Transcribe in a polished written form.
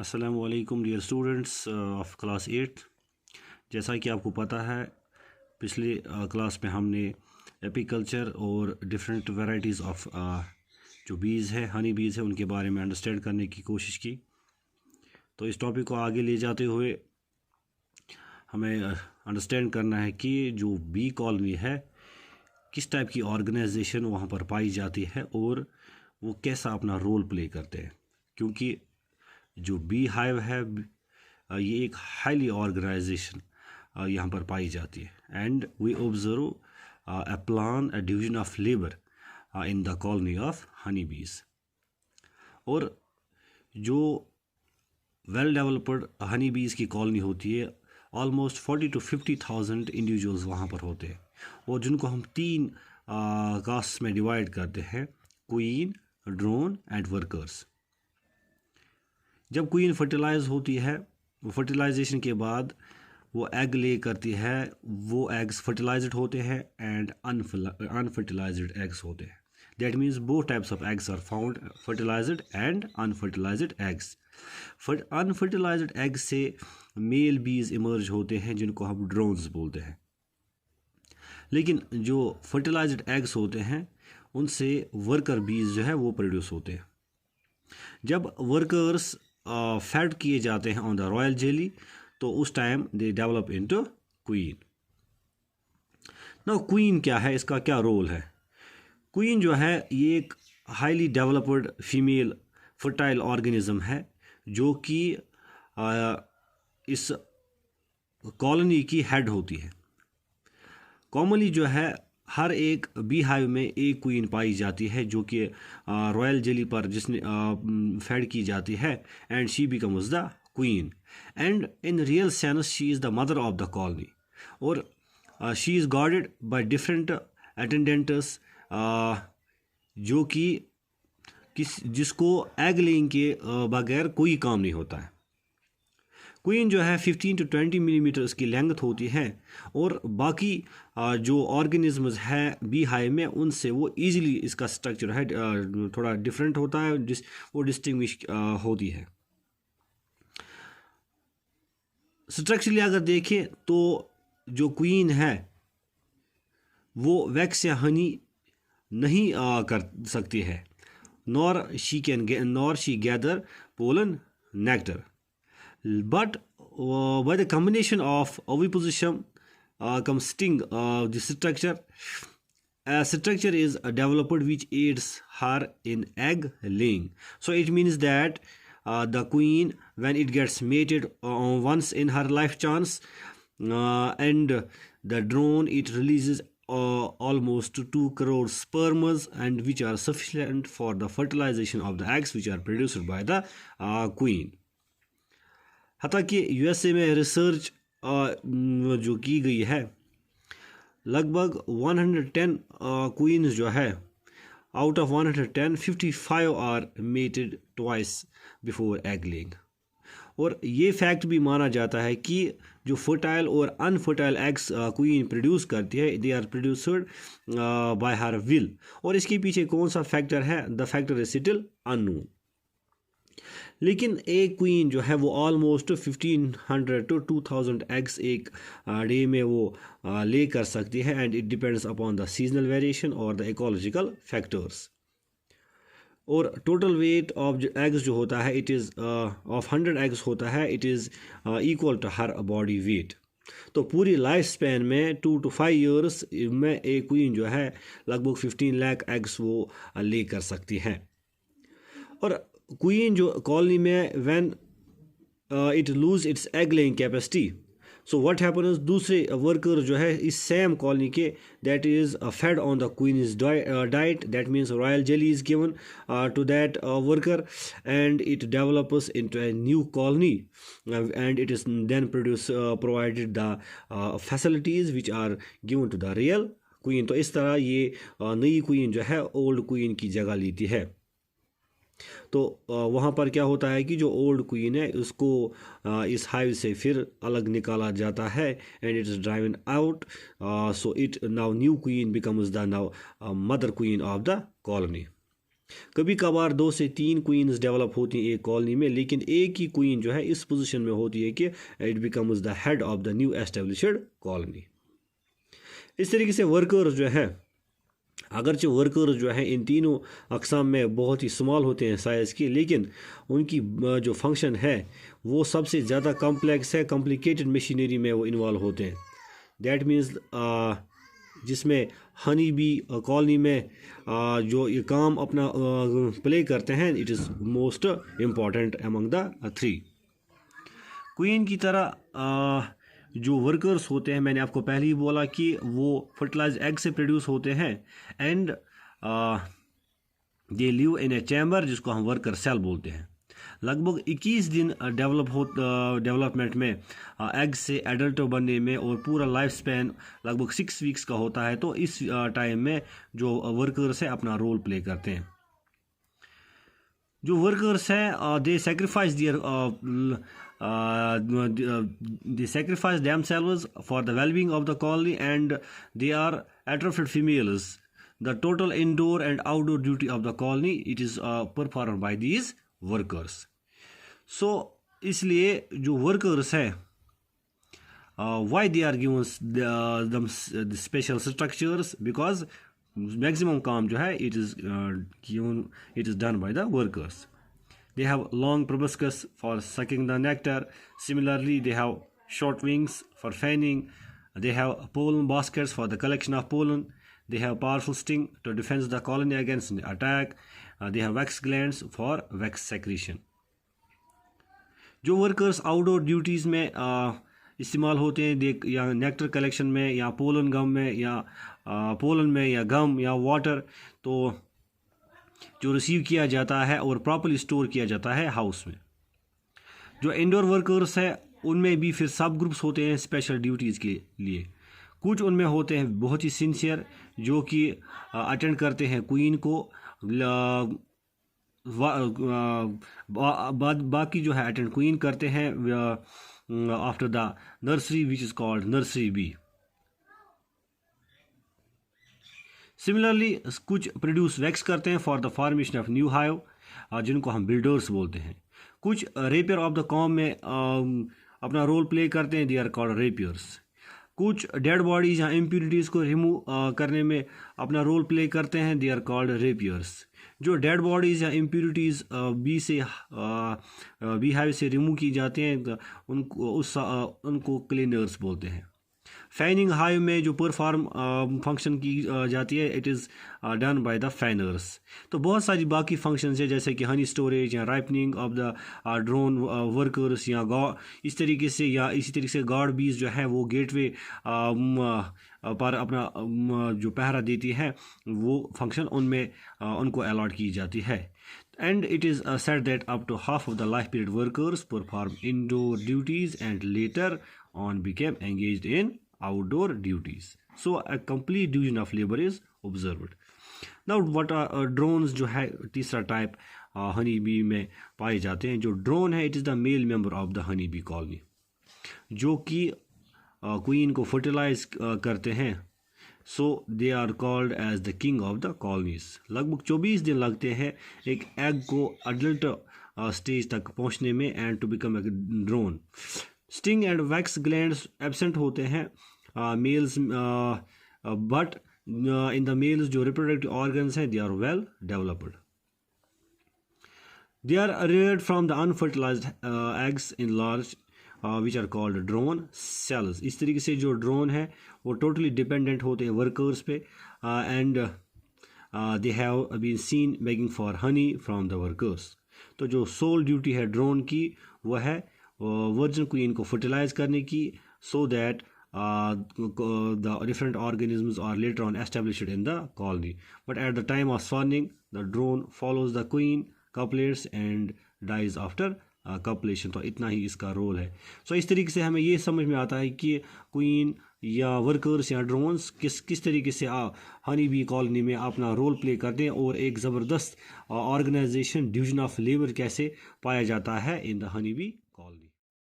अस्सलामु अलैकुम dear students of class 8। जैसा कि आपको पता है पिछले क्लास में हमने एपीकल्चर और डिफरेंट वैरायटीज़ ऑफ जो बीज़ है हनी बीज़ है उनके बारे में अंडरस्टैंड करने की कोशिश की। तो इस टॉपिक को आगे ले जाते हुए हमें अंडरस्टैंड करना है कि जो बी कॉलोनी है किस टाइप की ऑर्गेनाइजेशन वहाँ पर पाई जाती है और वो कैसा अपना रोल प्ले करते हैं, क्योंकि जो बी हाइव है ये एक हाईली ऑर्गेनाइजेशन यहाँ पर पाई जाती है। And we observe a plan a division of labour in the colony of honey bees. और जो वेल डेवलप्ड हनी बीज की कॉलोनी होती है ऑलमोस्ट 40 to 50,000 इंडिविजुअल्स वहाँ पर होते हैं, और जिनको हम तीन कास्ट में डिवाइड करते हैं: क्वीन, ड्रोन एंड वर्कर्स। जब क्वीन फर्टिलाइज होती है, फर्टिलाइजेशन के बाद वो एग ले करती है, वो एग्स फर्टिलाइज्ड होते हैं एंड अनफर्टिलाइज्ड एग्स होते हैं। That means both types of eggs are found, fertilised and unfertilised eggs. Unfertilised eggs से मेल बीज इमर्ज होते हैं जिनको हम ड्रोन्स बोलते हैं, लेकिन जो फर्टिलाइज्ड एग्स होते हैं उनसे वर्कर बीज जो है वो प्रोड्यूस होते हैं। जब वर्कर्स फेड किए जाते हैं ऑन द रॉयल जेली तो उस time they develop into queen. Now queen क्या है, इसका क्या रोल है? क्वीन जो है ये एक highly developed female fertile organism है जो कि इस कॉलोनी की हेड होती है। कॉमनली जो है हर एक बी हाइव में एक क्वीन पाई जाती है जो कि रॉयल जेली पर जिसने फेड की जाती है, and she becomes the queen. And in real sense she is the mother of the colony, और she is guarded by different attendants जो कि जिसको एग लेइंग के बगैर कोई काम नहीं होता है। क्वीन जो है 15 to 20 मिलीमीटर इसकी लेंथ होती है, और बाकी जो ऑर्गेनिज्म्स है बी हाइव में उनसे वो इजीली इसका स्ट्रक्चर है थोड़ा डिफरेंट होता है, वो डिस्टिंग्विश होती है। स्ट्रक्चरली अगर देखें तो जो क्वीन है वो वैक्स या हनी नहीं कर सकती है, nor she gather pollen nectar, but by the combination of oviposition comes sting. The structure is developed which aids her in egg laying. So it means that the queen, when it gets mated once in her life chance, and the drone, it releases almost 2 crore sperms, and which are sufficient for the fertilization of the eggs which are produced by the queen. हता कि USA में research जो की गई है, लगभग 110 queens जो है, out of 110 55 are mated twice before egg laying. और ये फैक्ट भी माना जाता है कि जो फर्टाइल और अनफर्टाइल एग्स क्वीन प्रोड्यूस करती है, they are produced by her will. और इसके पीछे कौन सा फैक्टर है, the factor is still unknown. लेकिन एक क्वीन जो है वो ऑलमोस्ट 1500 to 2000 एग्स एक डे में वो ले कर सकती है, and it depends upon the seasonal variation और द इकोलॉजिकल फैक्टर्स। और टोटल वेट ऑफ एग्स जो होता है, इट इज़ ऑफ 100 एग्स होता है, it is equal to her body weight. तो पूरी लाइफ स्पैन में 2 to 5 ईयर्स में एक क्वीन जो है लगभग 15 लाख एग्स वो ले कर सकती है। और क्वीन जो कॉलोनी में when it lose its egg laying capacity, so what happens, दूसरे वर्कर जो है इस सेम कॉलोनी के, that is fed on the queen's diet, that means royal jelly is given to that worker, and it develops into a new colony, and it is then provided the facilities which are given to the real queen. तो इस तरह ये नई queen जो है old queen की जगह लेती है। तो वहाँ पर क्या होता है कि जो ओल्ड क्वीन है उसको इस हाइव से फिर अलग निकाला जाता है, and it is driven out, so it now new queen becomes the now mother queen of the colony. कभी कभार 2 से 3 क्वींस डेवलप होती हैं एक कॉलोनी में, लेकिन एक ही क्वीन जो है इस पोजीशन में होती है कि it becomes the head of the new established colony. इस तरीके से वर्कर्स जो है, अगरचे वर्कर्स जो है इन तीनों अकसाम में बहुत ही स्मॉल होते हैं साइज़ की, लेकिन उनकी जो फंक्शन है वो सबसे ज़्यादा कॉम्प्लेक्स है, कॉम्प्लिकेटेड मशीनरी में वो इन्वॉल्व होते हैं। दैट मीन्स जिसमें हनी बी कॉलोनी में जो ये काम अपना प्ले करते हैं, it is most important among the 3। Queen की तरह जो वर्कर्स होते हैं, मैंने आपको पहले ही बोला कि वो फर्टिलाइज एग से प्रोड्यूस होते हैं and they live in A chamber जिसको हम वर्कर सेल बोलते हैं। लगभग 21 दिन डेवलपमेंट में एग से एडल्ट बनने में, और पूरा लाइफ स्पैन लगभग 6 वीक्स का होता है। तो इस टाइम में जो वर्कर्स है अपना रोल प्ले करते हैं। जो वर्कर्स हैं दे sacrifice they sacrifice themselves for the well-being of the colony, and they are atrophied females. The total indoor and outdoor duty of the colony, it is performed by these workers. So इसलिए जो workers हैं why they are given the special structures, because maximum काम जो है it is done by the workers. They have long proboscis for sucking the nectar. Similarly, they have short wings for fanning. They have pollen baskets for the collection of pollen. They have powerful sting to defend the colony against attack. They have wax glands for wax secretion. जो workers outdoor duties में इस्तेमाल होते हैं, या nectar collection में, या pollen गम में, या पोलन में, या गम, या वाटर, तो जो रिसीव किया जाता है और प्रॉपर्ली स्टोर किया जाता है हाउस में। जो इंडोर वर्कर्स है उनमें भी फिर सब ग्रुप्स होते हैं स्पेशल ड्यूटीज़ के लिए। कुछ उनमें होते हैं बहुत ही सिंसियर, जो कि अटेंड करते हैं क्वीन को, बाकी जो है अटेंड क्वीन करते हैं after the nursery which is called nursery bee. Similarly कुछ प्रोड्यूस वैक्स करते हैं for the formation of new hive, जिनको हम बिल्डर्स बोलते हैं। कुछ रेपियर ऑफ द कॉम में अपना रोल प्ले करते हैं, दे आर कॉल्ड रेपियर्स। कुछ डेड बॉडीज या इम्प्यूरिटीज़ को रिमूव करने में अपना रोल प्ले करते हैं, दे आर कॉल्ड रेपियर्स। जो डेड बॉडीज़ या इम्प्यूरिटीज़ बी हाइव से रिमूव की जाते हैं उनको क्लीनर्स बोलते हैं। फैनिंग हाइव में जो परफॉर्म फंक्शन की जाती है, it is done by the fanners. तो बहुत सारी बाकी फंक्शंस है, जैसे कि हनी स्टोरेज या ripening of the drone workers, या इस तरीके से, या इसी तरीके से गार्ड बीज जो है वो गेटवे पर अपना जो पहरा देती है, वो फंक्शन उनमें उनको अलॉट की जाती है। And it is said that up to half of the life period workers perform indoor duties and later on became engaged in outdoor duties. So a complete division of labor is observed. Now what are drones जो है तीसरा type honey bee में पाए जाते हैं। जो drone है, it is the male member of the honey bee colony, जो कि क्वीन को फर्टिलाइज करते हैं। So they are called as the king of the colonies. लगभग 24 दिन लगते हैं एक एग को अडल्ट स्टेज तक पहुंचने में and to become a drone. Sting and wax glands absent होते हैं males, but in the males जो रिप्रोडक्टिव ऑर्गन्स हैं दे आर वेल डेवलप्ड। दे आर reared from the unfertilized eggs in large which are called drone cells. इस तरीके से जो ड्रोन है वो टोटली डिपेंडेंट होते हैं वर्कर्स पे, and they have been seen begging for honey from the workers. तो जो सोल ड्यूटी है ड्रोन की वो है वर्जिन क्वीन को फर्टिलाइज करने की, so that the different organisms are later on established in the colony. But at the time of spawning, the drone follows the queen, copulates and dies after copulation. तो इतना ही इसका role है। सो इस तरीके से हमें ये समझ में आता है कि क्वीन या वर्कर्स या ड्रोन्स किस तरीके से हनी बी कॉलोनी में अपना रोल प्ले करते हैं, और एक ज़बरदस्त ऑर्गेनाइजेशन डिवीजन ऑफ लेबर कैसे पाया जाता है इन द हनी बी